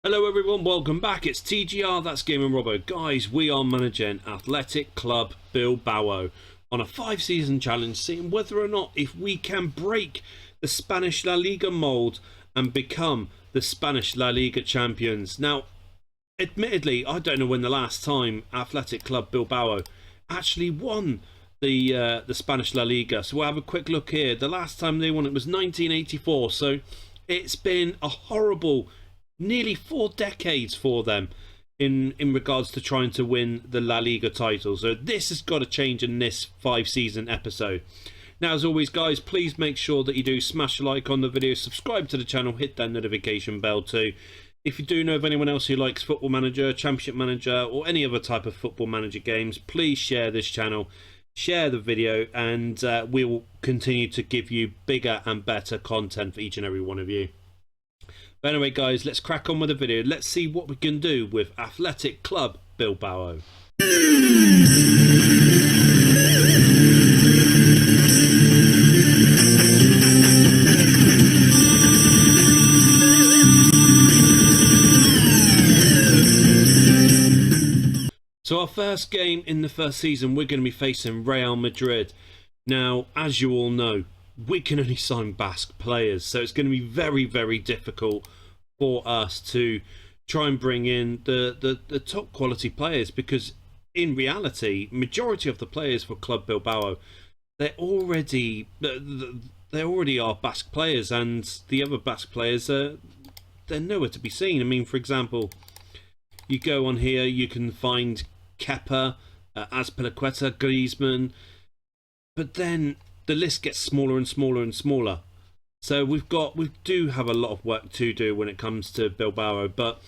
Hello everyone, welcome back. It's TGR, that's Gaming Robo. Guys, we are managing Athletic Club Bilbao on a 5-season challenge, seeing whether or not if we can break the Spanish La Liga mould and become the Spanish La Liga champions. Now, admittedly, I don't know when the last time Athletic Club Bilbao actually won the Spanish La Liga. So we'll have a quick look here. The last time they won it was 1984, so it's been a horrible nearly 4 decades for them in regards to trying to win the La Liga title. So this has got to change in this 5-season episode. Now, as always, guys, please make sure that you do smash a like on the video, subscribe to the channel, hit that notification bell too. If you do know of anyone else who likes Football Manager, Championship Manager, or any other type of Football Manager games, please share this channel, share the video, and we will continue to give you bigger and better content for each and every one of you. But anyway, guys, let's crack on with the video. Let's see what we can do with Athletic Club Bilbao. So our first game in the first season, we're going to be facing Real Madrid. Now, as you all know, we can only sign Basque players, so it's going to be very, very difficult for us to try and bring in the top quality players, because in reality, majority of the players for Club Bilbao, they already are Basque players, and the other Basque players they're nowhere to be seen. I mean, for example, you go on here, you can find Kepa, Azpilicueta, Griezmann, but then the list gets smaller and smaller and smaller. So we do have a lot of work to do when it comes to Bilbao, but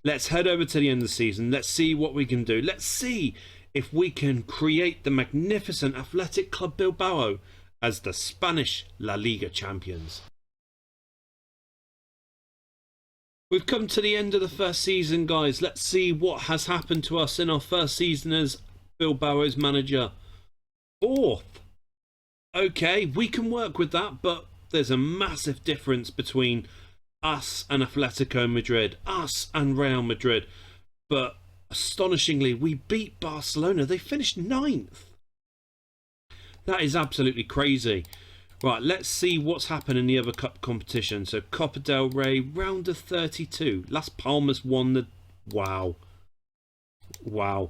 let's head over to the end of the season. Let's see what we can do. Let's see if we can create the magnificent Athletic Club Bilbao as the Spanish La Liga champions. We've come to the end of the first season, guys. Let's see what has happened to us in our first season as Bilbao's manager. 4th. Okay, we can work with that, but there's a massive difference between us and Atletico Madrid, us and Real Madrid. But astonishingly, we beat Barcelona. They finished 9th. That is absolutely crazy. Right, let's see what's happened in the other cup competition. So Copa del Rey, round of 32. Las Palmas won the... Wow. Wow.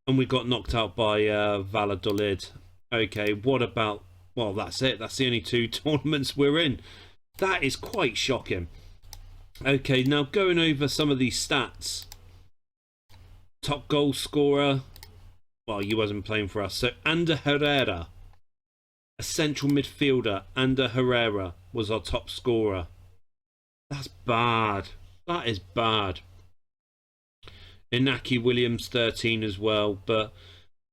And we got knocked out by Valladolid. Okay, what about... Well, that's it. That's the only 2 tournaments we're in. That is quite shocking. Okay, now going over some of these stats. Top goal scorer. Well, he wasn't playing for us. So Ander Herrera, a central midfielder, Ander Herrera was our top scorer. That's bad. That is bad. Inaki Williams 13 as well, but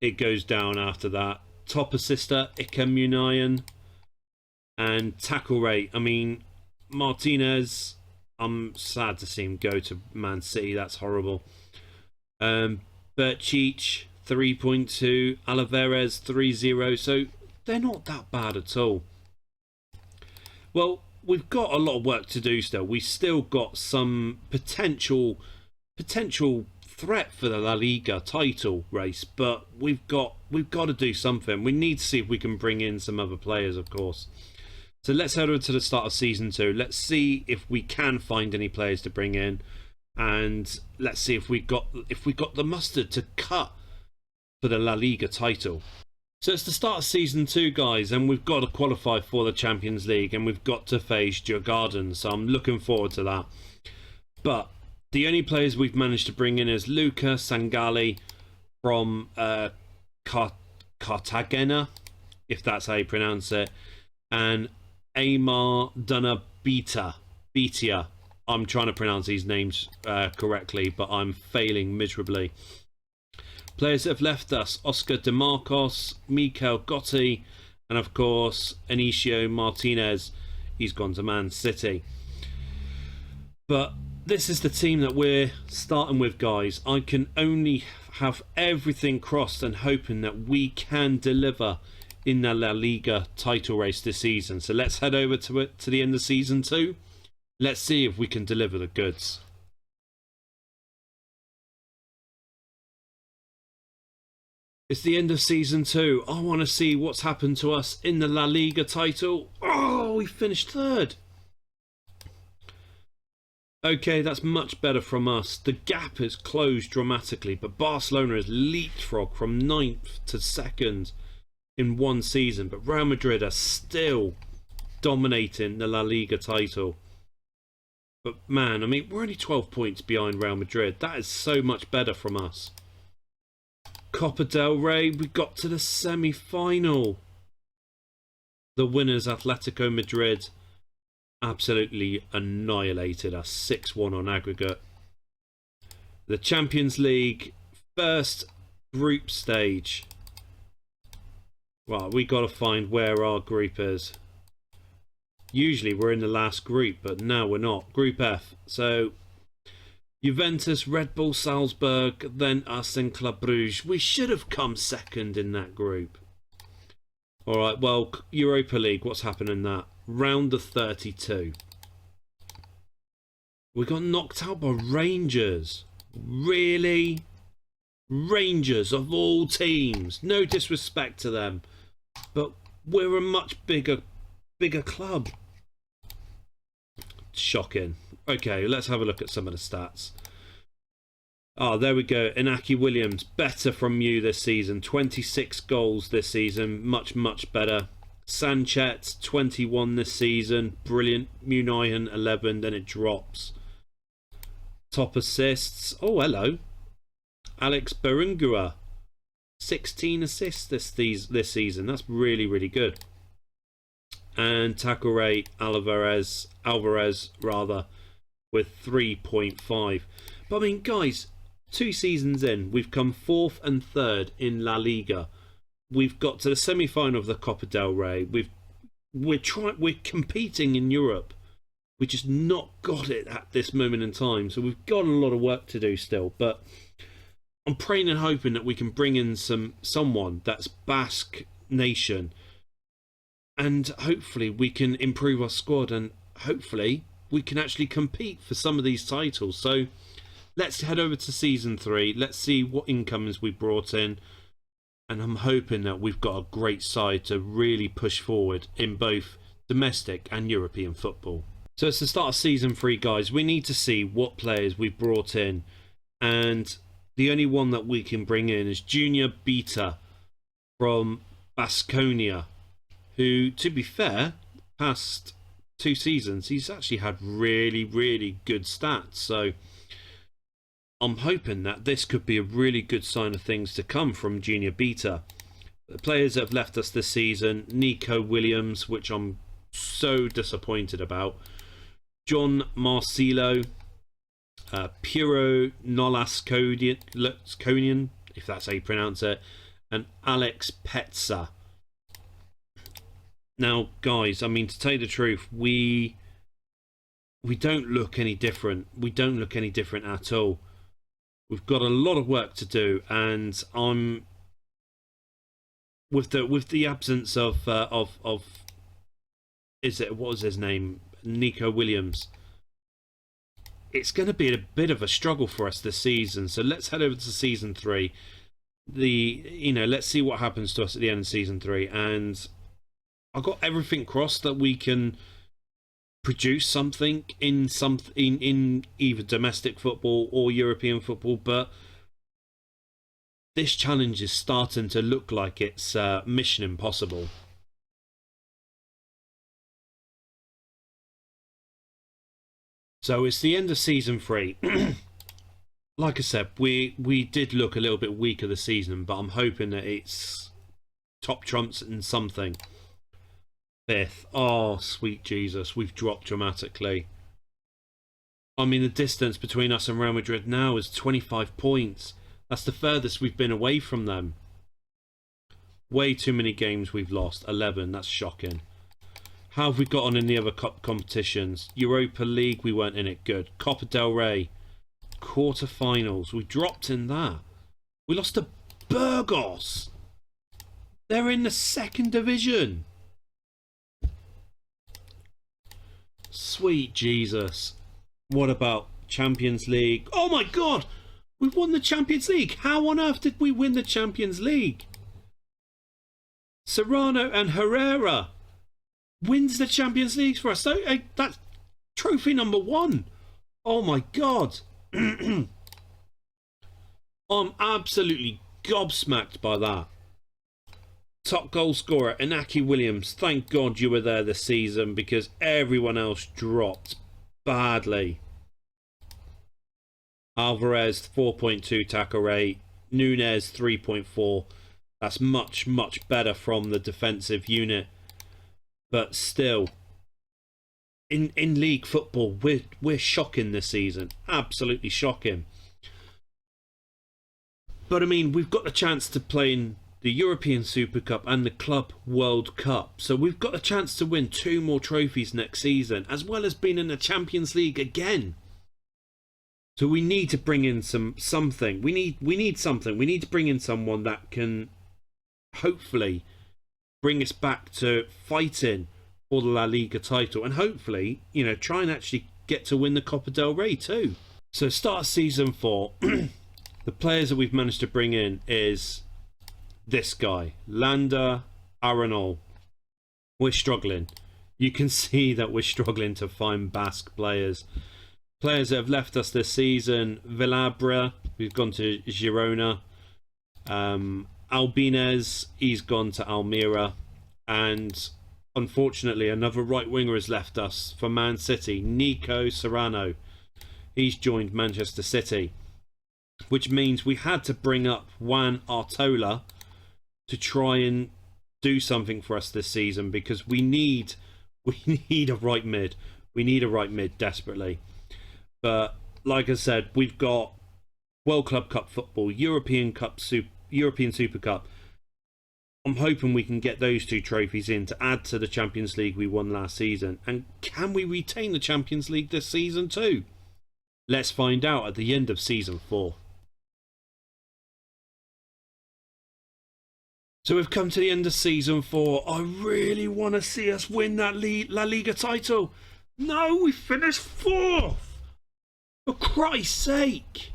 it goes down after that. Top assister, Ike Munian. And tackle rate, I mean, Martinez, I'm sad to see him go to Man City. That's horrible. Berchic, 3.2. Alaveres, 3.0. So they're not that bad at all. Well, we've got a lot of work to do still. We've still got some potential threat for the La Liga title race, but we've got to do something. We need to see if we can bring in some other players, of course. So let's head over to the start of season 2. Let's see if we can find any players to bring in, and let's see if we got the mustard to cut for the La Liga title. So it's the start of season 2, guys, and we've got to qualify for the Champions League, and we've got to face Djurgården, so I'm looking forward to that. But the only players we've managed to bring in is Luca Sangali from Cartagena, if that's how you pronounce it, and Aymar Betia. I'm trying to pronounce these names correctly, but I'm failing miserably. Players that have left us: Oscar De Marcos, Mikel Gotti, and of course Inicio Martinez. He's gone to Man City. But this is the team that we're starting with, guys. I can only have everything crossed and hoping that we can deliver in the La Liga title race this season. So let's head over to the end of season 2. Let's see if we can deliver the goods. It's the end of season 2. I want to see what's happened to us in the La Liga title. Oh, we finished 3rd. Okay, that's much better from us. The gap has closed dramatically, but Barcelona has leapfrogged from 9th to 2nd in one season. But Real Madrid are still dominating the La Liga title. But man, I mean, we're only 12 points behind Real Madrid. That is so much better from us. Copa del Rey, we got to the semi-final. The winners, Atletico Madrid, absolutely annihilated us, 6-1 on aggregate. The Champions League first group stage. Well, we got to find where our group is. Usually we're in the last group, but now we're not. Group F. So Juventus, Red Bull Salzburg, then us and Club Brugge. We should have come second in that group. Alright, well, Europa League, what's happening in that? Round of 32. We got knocked out by Rangers. Really? Rangers of all teams. No disrespect to them. But we're a much bigger club. Shocking. Okay, let's have a look at some of the stats. Oh, there we go. Inaki Williams, better from you this season. 26 goals this season. Much, much better. Sanchez, 21 this season. Brilliant. Munihan, 11. Then it drops. Top assists. Oh, hello. Alex Berungua, 16 assists this season. That's really, really good. And Takure Alvarez with 3.5. But I mean, guys, 2 seasons in, we've come 4th and 3rd in La Liga. We've got to the semi-final of the Copa del Rey. We're competing in Europe. We just not got it at this moment in time. So we've got a lot of work to do still. But I'm praying and hoping that we can bring in someone that's Basque nation. And hopefully we can improve our squad, and hopefully we can actually compete for some of these titles. So let's head over to season 3. Let's see what incomings we brought in. And I'm hoping that we've got a great side to really push forward in both domestic and European football. So it's the start of season 3, guys. We need to see what players we've brought in. And the only one that we can bring in is Junior Beta from Baskonia, who, to be fair, past 2 seasons, he's actually had really, really good stats. So I'm hoping that this could be a really good sign of things to come from Junior Beta. The players that have left us this season: Nico Williams, which I'm so disappointed about, John Marcelo, Piro Nolaskonian, if that's how you pronounce it, and Alex Petsa. Now, guys, I mean, to tell you the truth, we don't look any different. We don't look any different at all. We've got a lot of work to do, and I'm with the absence of what was his name, Nico Williams. It's going to be a bit of a struggle for us this season. So let's head over to season 3. Let's see what happens to us at the end of season 3, and I've got everything crossed that we can produce something in either domestic football or European football, but this challenge is starting to look like it's mission impossible. So it's the end of season 3. Like I said, we did look a little bit weaker this season, but I'm hoping that it's top trumps and something. 5th. Oh, sweet Jesus. We've dropped dramatically. I mean, the distance between us and Real Madrid now is 25 points. That's the furthest we've been away from them. Way too many games we've lost. 11. That's shocking. How have we got on in the other cup competitions? Europa League, we weren't in it good. Copa del Rey, quarterfinals. We dropped in that. We lost to Burgos. They're in the 2nd division. Sweet Jesus. What about Champions League? Oh my God! We've won the Champions League. How on earth did we win the Champions League? Serrano and Herrera wins the Champions League for us. So, that's trophy number 1. Oh my God. I'm absolutely gobsmacked by that. Top goal scorer, Inaki Williams. Thank God you were there this season because everyone else dropped badly. Alvarez, 4.2 tackle rate. Nunez, 3.4. That's much, much better from the defensive unit. But still, in league football, we're shocking this season. Absolutely shocking. But I mean, we've got the chance to play in the European Super Cup and the Club World Cup. So we've got a chance to win 2 more trophies next season, as well as being in the Champions League again. So we need to bring in something. We need something. We need to bring in someone that can hopefully bring us back to fighting for the La Liga title, and hopefully, you know, try and actually get to win the Copa del Rey too. So start season 4. The players that we've managed to bring in is this guy, Landa Arenal. We're struggling. You can see that we're struggling to find Basque players. Players that have left us this season: Vilabra, who's gone to Girona. Albinez, he's gone to Almira. And unfortunately, another right winger has left us for Man City, Nico Serrano. He's joined Manchester City, which means we had to bring up Juan Artola to try and do something for us this season, because we need a right mid. We need a right mid desperately. But like I said, we've got World Club Cup football, European Super Cup. I'm hoping we can get those 2 trophies in to add to the Champions League we won last season. And can we retain the Champions League this season too? Let's find out at the end of season 4. So we've come to the end of season 4. I really want to see us win that La Liga title. No, we finished 4th. For Christ's sake.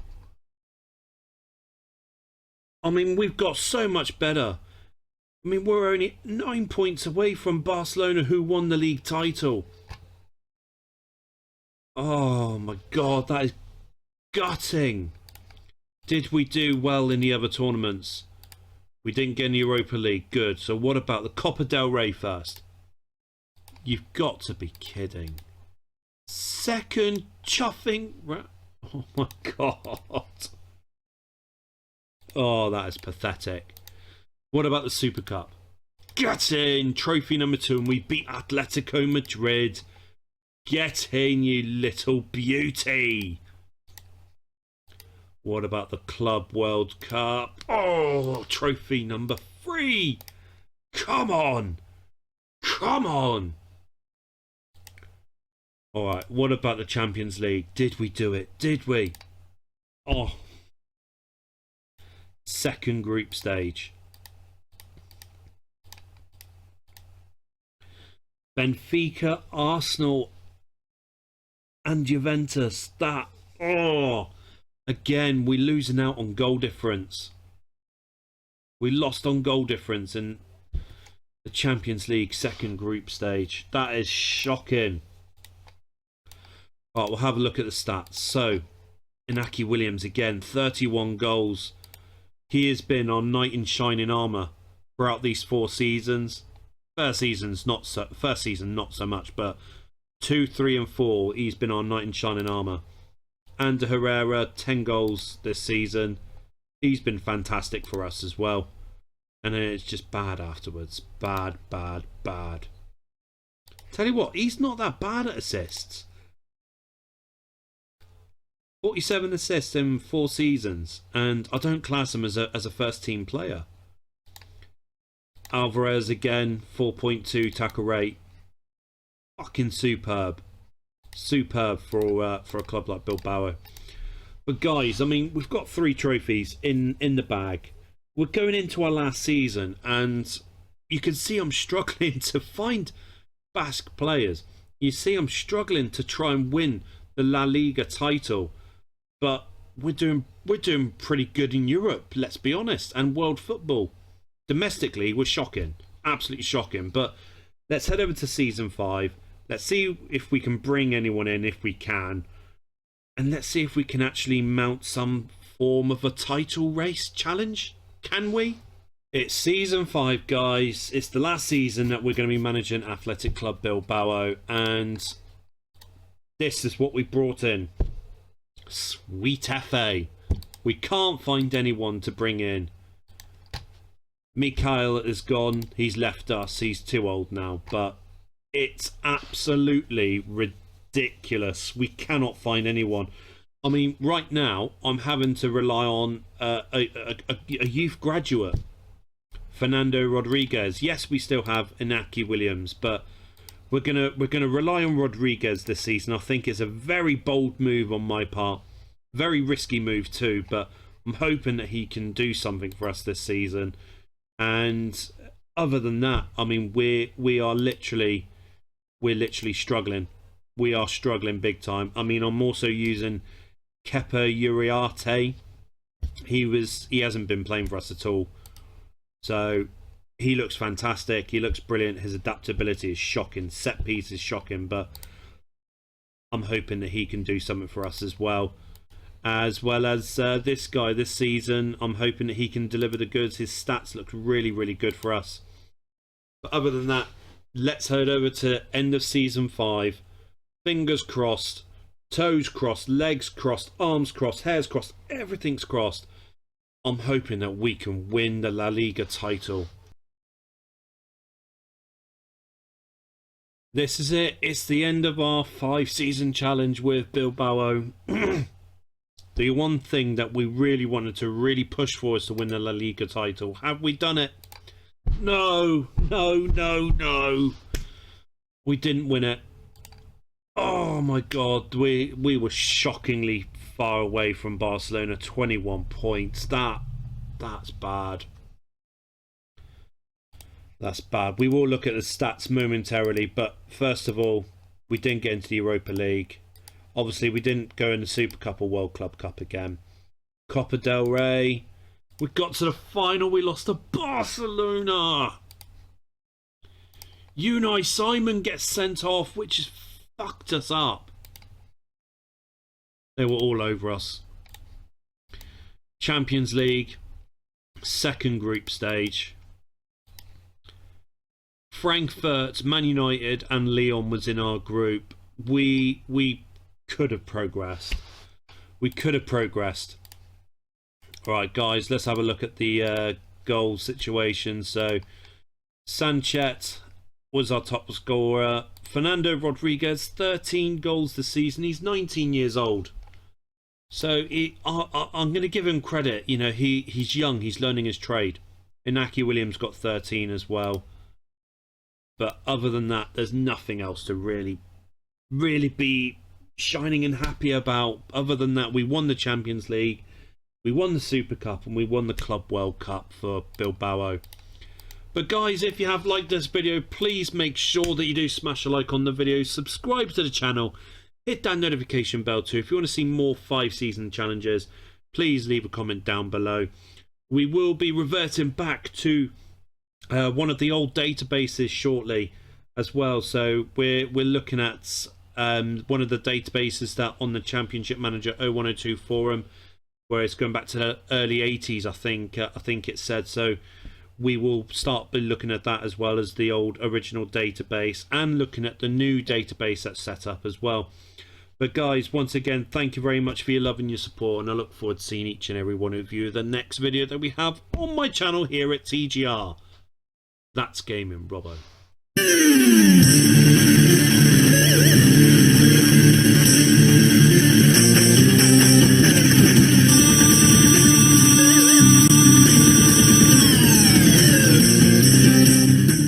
I mean, we've got so much better. I mean, we're only 9 points away from Barcelona, who won the league title. Oh my God, that is gutting. Did we do well in the other tournaments? We didn't get in the Europa League. Good. So what about the Copa del Rey first? You've got to be kidding. Second chuffing. Oh my God. Oh, that is pathetic. What about the Super Cup? Get in! Trophy number 2, and we beat Atletico Madrid. Get in, you little beauty. What about the Club World Cup? Oh, trophy number 3. Come on. Come on. Alright, what about the Champions League? Did we do it? Did we? Oh. Second group stage. Benfica, Arsenal, and Juventus. That, oh, again, we're losing out on goal difference. We lost on goal difference in the Champions League second group stage. That is shocking. Right, we'll have a look at the stats. So, Inaki Williams again, 31 goals. He has been our knight in shining armour throughout these 4 seasons. First season not so much, but 2, 3 and 4 he's been our knight in shining armour. And Herrera, 10 goals this season. He's been fantastic for us as well. And then it's just bad afterwards. Bad, bad, bad. Tell you what, he's not that bad at assists. 47 assists in 4 seasons, and I don't class him as a first team player. Alvarez again, 4.2 tackle rate. Fucking superb. Superb for a club like Bilbao. But guys, I mean, we've got 3 trophies in the bag. We're going into our last season, and you can see I'm struggling to find Basque players. You see I'm struggling to try and win the La Liga title. But we're doing pretty good in Europe, let's be honest, and world football. Domestically, we're shocking, absolutely shocking. But let's head over to season 5. Let's see if we can bring anyone in, if we can, and let's see if we can actually mount some form of a title race challenge. Can we? It's season 5, guys. It's the last season that we're going to be managing Athletic Club Bilbao, and this is what we brought in. Sweet FA. We can't find anyone to bring in. Mikhail is gone. He's left us. He's too old now. But it's absolutely ridiculous. We cannot find anyone. I mean, right now, I'm having to rely on a youth graduate. Fernando Rodriguez. Yes, we still have Inaki Williams, but we're gonna rely on Rodriguez this season. I think it's a very bold move on my part, very risky move too. But I'm hoping that he can do something for us this season. And other than that, I mean, we're literally struggling. We are struggling big time. I mean, I'm also using Kepa Uriarte. He hasn't been playing for us at all. So he looks fantastic. He looks brilliant. His adaptability is shocking. Set piece is shocking. But I'm hoping that he can do something for us as well. As well as this guy this season. I'm hoping that he can deliver the goods. His stats look really, really good for us. But other than that, let's head over to end of season 5. Fingers crossed. Toes crossed. Legs crossed. Arms crossed. Hairs crossed. Everything's crossed. I'm hoping that we can win the La Liga title. This is it. It's the end of our 5-season challenge with Bilbao. The one thing that we really wanted to really push for is to win the La Liga title. Have we done it? No, no, no, no. We didn't win it. Oh my God, we were shockingly far away from Barcelona. 21 points. That's bad. That's bad. We will look at the stats momentarily, but first of all, we didn't get into the Europa League. Obviously, we didn't go in the Super Cup or World Club Cup again. Copa del Rey. We got to the final. We lost to Barcelona. Unai Simon gets sent off, which has fucked us up. They were all over us. Champions League. Second group stage. Frankfurt, Man United and Lyon was in our group. We could have progressed. We could have progressed. Alright guys, let's have a look at the goal situation. So Sanchez was our top scorer. Fernando Rodriguez, 13 goals this season. He's 19 years old. So I'm going to give him credit. You know, he's young. He's learning his trade. Inaki Williams got 13 as well. But other than that, there's nothing else to really be shining and happy about. Other than that, we won the Champions League, we won the Super Cup, and we won the Club World Cup for Bilbao. But guys, if you have liked this video, please make sure that you do smash a like on the video, subscribe to the channel, hit that notification bell too. If you want to see more 5-season challenges, please leave a comment down below. We will be reverting back to one of the old databases shortly as well. So we're looking at one of the databases that on the Championship Manager 0102 forum, where it's going back to the early 80s, I think it said. So we will start by looking at that as well as the old original database, and looking at the new database that's set up as well. But guys, once again, thank you very much for your love and your support, and I look forward to seeing each and every one of you in the next video that we have on my channel here at TGR. That's Gaming Robo.